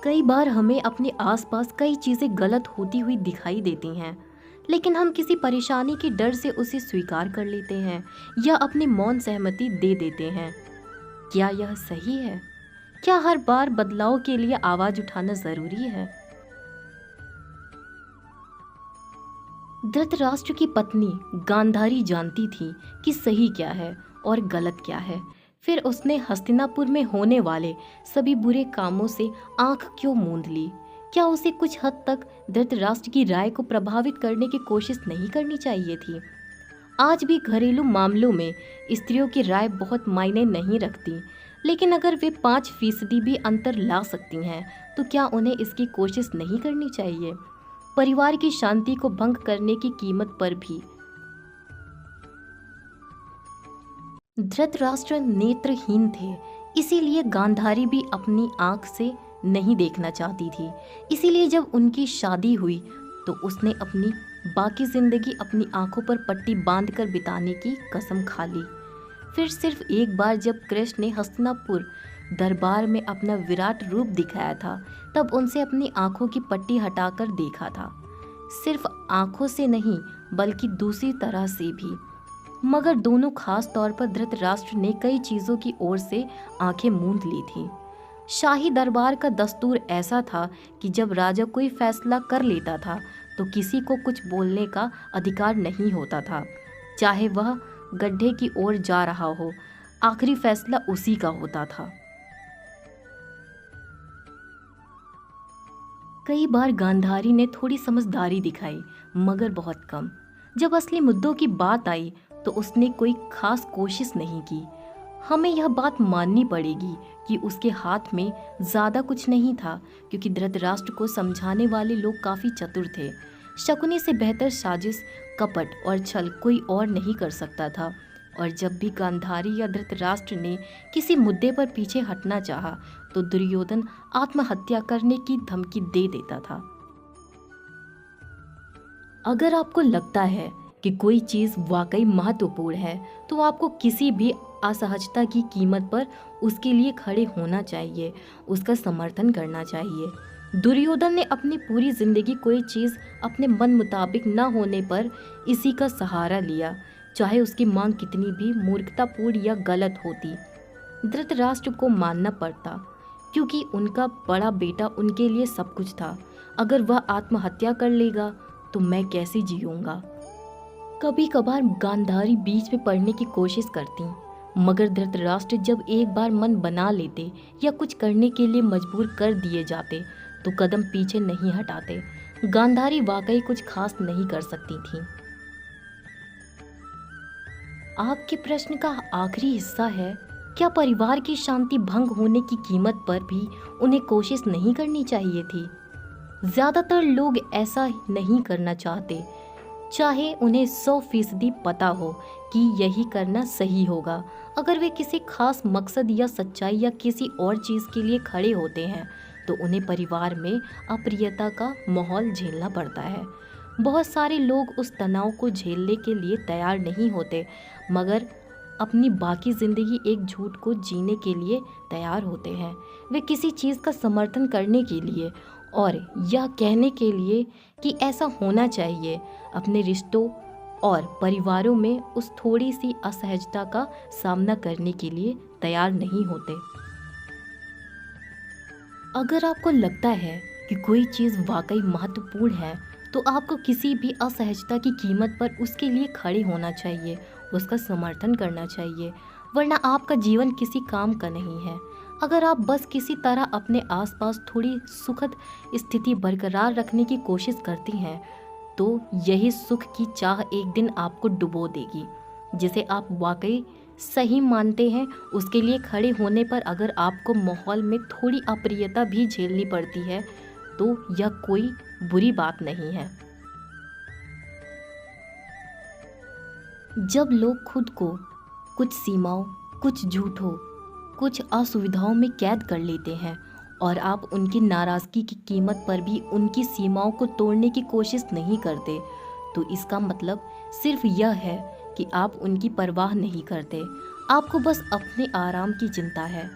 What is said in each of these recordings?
कई बार हमें अपने आसपास कई चीजें गलत होती हुई दिखाई देती हैं, लेकिन हम किसी परेशानी के डर से उसे स्वीकार कर लेते हैं या अपनी मौन सहमति दे देते हैं। क्या यह सही है? क्या हर बार बदलाव के लिए आवाज उठाना जरूरी है? धृतराष्ट्र की पत्नी गांधारी जानती थी कि सही क्या है और गलत क्या है। फिर उसने हस्तिनापुर में होने वाले सभी बुरे कामों से आंख क्यों मूंद ली? क्या उसे कुछ हद तक धृतराष्ट्र की राय को प्रभावित करने की कोशिश नहीं करनी चाहिए थी? आज भी घरेलू मामलों में स्त्रियों की राय बहुत मायने नहीं रखती, लेकिन अगर वे 5% भी अंतर ला सकती हैं, तो क्या उन्हें इसकी कोशिश नहीं करनी चाहिए? परिवार की शांति को भंग करने की कीमत पर भी। धृतराष्ट्र नेत्रहीन थे, इसीलिए गांधारी भी अपनी आंख से नहीं देखना चाहती थी। इसीलिए जब उनकी शादी हुई तो उसने अपनी बाकी जिंदगी अपनी आंखों पर पट्टी बांधकर बिताने की कसम खा ली। फिर सिर्फ एक बार जब कृष्ण ने हस्तिनापुर दरबार में अपना विराट रूप दिखाया था, तब उनसे अपनी आंखों की पट्टी हटाकर देखा था। सिर्फ आंखों से नहीं, बल्कि दूसरी तरह से भी। मगर दोनों, खास तौर पर धृतराष्ट्र ने कई चीजों की ओर से आंखें मूंद ली थी। शाही दरबार का दस्तूर ऐसा था कि जब राजा कोई फैसला कर लेता था तो किसी को कुछ बोलने का अधिकार नहीं होता था। चाहे वह गड्ढे की ओर जा रहा हो, आखिरी फैसला उसी का होता था। कई बार गांधारी ने थोड़ी समझदारी दिखाई, मगर बहुत कम। जब असली मुद्दों की बात आई तो उसने कोई खास कोशिश नहीं की। हमें यह बात माननी पड़ेगी कि उसके हाथ में ज्यादा कुछ नहीं था, क्योंकि धृतराष्ट्र को समझाने वाले लोग काफी चतुर थे। शकुनी से बेहतर साजिश, कपट और छल कोई और नहीं कर सकता था। और जब भी गांधारी या धृतराष्ट्र ने किसी मुद्दे पर पीछे हटना चाहा, तो दुर्योधन आत्महत्या करने की धमकी दे देता था। अगर आपको लगता है कि कोई चीज वाकई महत्वपूर्ण है, तो आपको किसी भी असहजता की कीमत पर उसके लिए खड़े होना चाहिए, उसका समर्थन करना चाहिए। दुर्योधन ने अपनी पूरी जिंदगी कोई चीज अपने मन मुताबिक न होने पर इसी का सहारा लिया, चाहे उसकी मांग कितनी भी मूर्खतापूर्ण या गलत होती। धृतराष्ट्र को मानना पड़ता, क्योंकि उनका बड़ा बेटा उनके लिए सब कुछ था। अगर वह आत्महत्या कर लेगा तो मैं कैसे जीऊंगा? कभी कभार गांधारी बीच में पड़ने की कोशिश करती, मगर धृतराष्ट्र जब एक बार मन बना लेते या कुछ करने के लिए मजबूर कर दिए जाते तो कदम पीछे नहीं हटाते। गांधारी वाकई कुछ खास नहीं कर सकती थी। आपके प्रश्न का आखिरी हिस्सा है, क्या परिवार की शांति भंग होने की कीमत पर भी उन्हें कोशिश नहीं करनी चाहिए थी? ज्यादातर लोग ऐसा नहीं करना चाहते, चाहे उन्हें 100% पता हो कि यही करना सही होगा। अगर वे किसी खास मकसद या सच्चाई या किसी और चीज के लिए खड़े होते हैं, तो उन्हें परिवार में अप्रियता का माहौल झेलना पड़ता है। बहुत सारे लोग उस तनाव को झेलने के लिए तैयार नहीं होते, मगर अपनी बाकी जिंदगी एक झूठ को जीने के लिए तैयार होते हैं। वे किसी चीज़ का समर्थन करने के लिए और यह कहने के लिए कि ऐसा होना चाहिए, अपने रिश्तों और परिवारों में उस थोड़ी सी असहजता का सामना करने के लिए तैयार नहीं होते। अगर आपको लगता है कि कोई चीज़ वाकई महत्वपूर्ण है, तो आपको किसी भी असहजता की कीमत पर उसके लिए खड़े होना चाहिए, उसका समर्थन करना चाहिए, वरना आपका जीवन किसी काम का नहीं है। अगर आप बस किसी तरह अपने आसपास थोड़ी सुखद स्थिति बरकरार रखने की कोशिश करती हैं, तो यही सुख की चाह एक दिन आपको डुबो देगी। जिसे आप वाकई सही मानते हैं, उसके लिए खड़े होने पर अगर आपको माहौल में थोड़ी अप्रियता भी झेलनी पड़ती है, तो यह कोई बुरी बात नहीं है। जब लोग खुद को कुछ सीमाओं, कुछ झूठों, कुछ असुविधाओं में कैद कर लेते हैं और आप उनकी नाराज़गी की कीमत पर भी उनकी सीमाओं को तोड़ने की कोशिश नहीं करते, तो इसका मतलब सिर्फ यह है कि आप उनकी परवाह नहीं करते। आपको बस अपने आराम की चिंता है,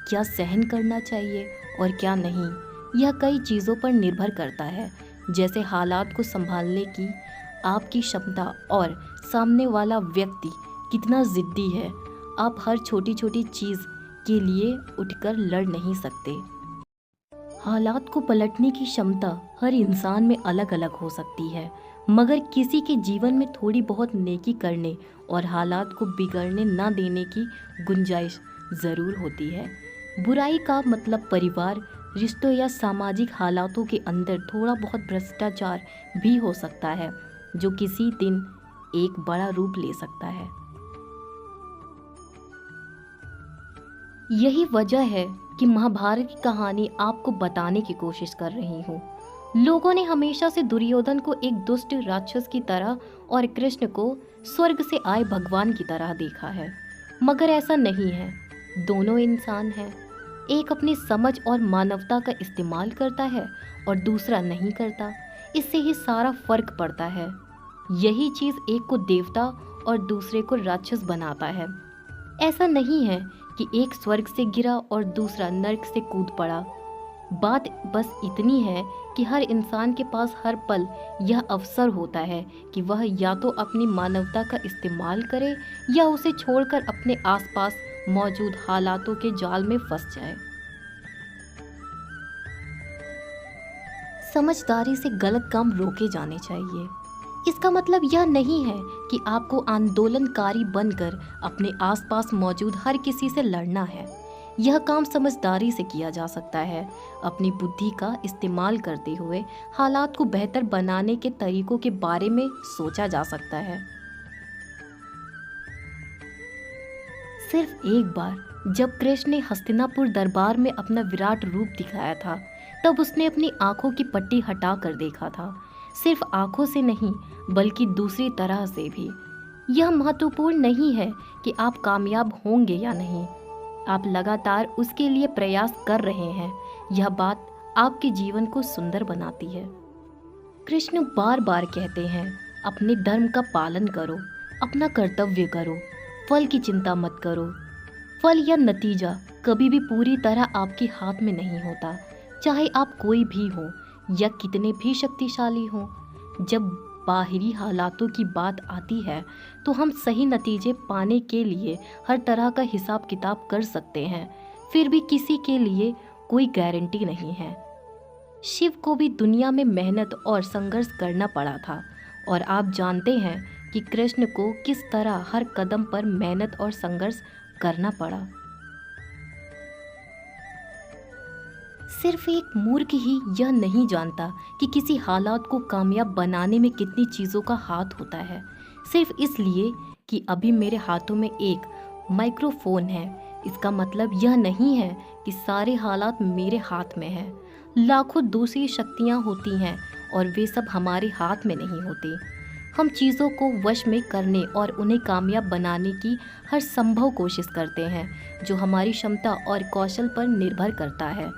क्या सहन करना चाहिए और क्या नहीं। यह कई चीज़ों पर निर्भर करता है, जैसे हालात को संभालने की आपकी क्षमता और सामने वाला व्यक्ति कितना ज़िद्दी है। आप हर छोटी छोटी चीज़ के लिए उठकर लड़ नहीं सकते। हालात को पलटने की क्षमता हर इंसान में अलग अलग हो सकती है, मगर किसी के जीवन में थोड़ी बहुत नेकी करने और हालात को बिगड़ने ना देने की गुंजाइश ज़रूर होती है। बुराई का मतलब परिवार, रिश्तों या सामाजिक हालातों के अंदर थोड़ा बहुत भ्रष्टाचार भी हो सकता है, जो किसी दिन एक बड़ा रूप ले सकता है। यही वजह है कि महाभारत की कहानी आपको बताने की कोशिश कर रही हूँ। लोगों ने हमेशा से दुर्योधन को एक दुष्ट राक्षस की तरह और कृष्ण को स्वर्ग से आए भगवान की तरह देखा है, मगर ऐसा नहीं है। दोनों इंसान हैं। एक अपनी समझ और मानवता का इस्तेमाल करता है और दूसरा नहीं करता। इससे ही सारा फर्क पड़ता है। यही चीज़ एक को देवता और दूसरे को राक्षस बनाता है। ऐसा नहीं है कि एक स्वर्ग से गिरा और दूसरा नर्क से कूद पड़ा। बात बस इतनी है कि हर इंसान के पास हर पल यह अवसर होता है कि वह या तो अपनी मानवता का इस्तेमाल करे या उसे छोड़कर अपने आसपास मौजूद हालातों के जाल में फंस जाए। समझदारी से गलत काम रोके जाने चाहिए। इसका मतलब यह नहीं है कि आपको आंदोलनकारी बनकर अपने आसपास मौजूद हर किसी से लड़ना है। यह काम समझदारी से किया जा सकता है। अपनी बुद्धि का इस्तेमाल करते हुए हालात को बेहतर बनाने के तरीकों के बारे में सोचा जा सकता है। सिर्फ एक बार जब कृष्ण ने हस्तिनापुर दरबार में अपना विराट रूप दिखाया था, तब उसने अपनी आंखों की पट्टी हटा कर देखा था। सिर्फ आंखों से नहीं, बल्कि दूसरी तरह से भी। यह महत्वपूर्ण नहीं है कि आप कामयाब होंगे या नहीं, आप लगातार उसके लिए प्रयास कर रहे हैं। यह बात आपके जीवन को सुंदर बनाती है। कृष्ण बार बार कहते हैं, अपने धर्म का पालन करो, अपना कर्तव्य करो, फल की चिंता मत करो। फल या नतीजा कभी भी पूरी तरह आपके हाथ में नहीं होता, चाहे आप कोई भी हो या कितने भी शक्तिशाली हों। जब बाहरी हालातों की बात आती है तो हम सही नतीजे पाने के लिए हर तरह का हिसाब किताब कर सकते हैं, फिर भी किसी के लिए कोई गारंटी नहीं है। शिव को भी दुनिया में मेहनत और संघर्ष करना पड़ा था, और आप जानते हैं कि कृष्ण को किस तरह हर कदम पर मेहनत और संघर्ष करना पड़ा। सिर्फ एक मूर्ख ही यह नहीं जानता कि किसी हालात को कामयाब बनाने में कितनी चीज़ों का हाथ होता है। सिर्फ इसलिए कि अभी मेरे हाथों में एक माइक्रोफोन है, इसका मतलब यह नहीं है कि सारे हालात मेरे हाथ में हैं। लाखों दूसरी शक्तियाँ होती हैं और वे सब हमारे हाथ में नहीं होती। हम चीज़ों को वश में करने और उन्हें कामयाब बनाने की हर संभव कोशिश करते हैं, जो हमारी क्षमता और कौशल पर निर्भर करता है।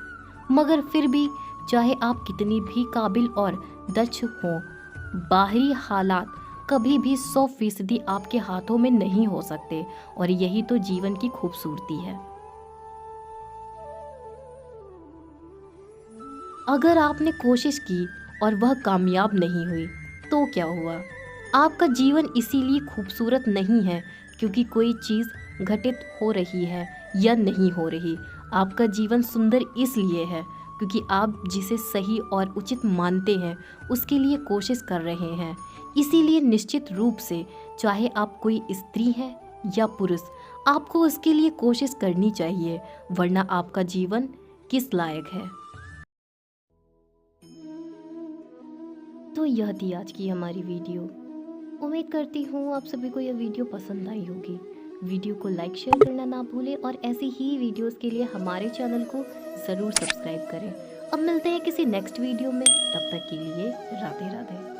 मगर फिर भी चाहे आप कितनी भी काबिल और दक्ष हों, बाहरी हालात कभी भी 100% आपके हाथों में नहीं हो सकते, और यही तो जीवन की खूबसूरती है। अगर आपने कोशिश की और वह कामयाब नहीं हुई तो क्या हुआ? आपका जीवन इसीलिए खूबसूरत नहीं है क्योंकि कोई चीज़ घटित हो रही है या नहीं हो रही। आपका जीवन सुंदर इसलिए है क्योंकि आप जिसे सही और उचित मानते हैं उसके लिए कोशिश कर रहे हैं। इसीलिए निश्चित रूप से चाहे आप कोई स्त्री हैं या पुरुष, आपको उसके लिए कोशिश करनी चाहिए, वरना आपका जीवन किस लायक है। तो यह थी आज की हमारी वीडियो। उम्मीद करती हूँ आप सभी को यह वीडियो पसंद आई होगी। वीडियो को लाइक शेयर करना ना भूलें और ऐसी ही वीडियोस के लिए हमारे चैनल को ज़रूर सब्सक्राइब करें। अब मिलते हैं किसी नेक्स्ट वीडियो में, तब तक के लिए राधे राधे।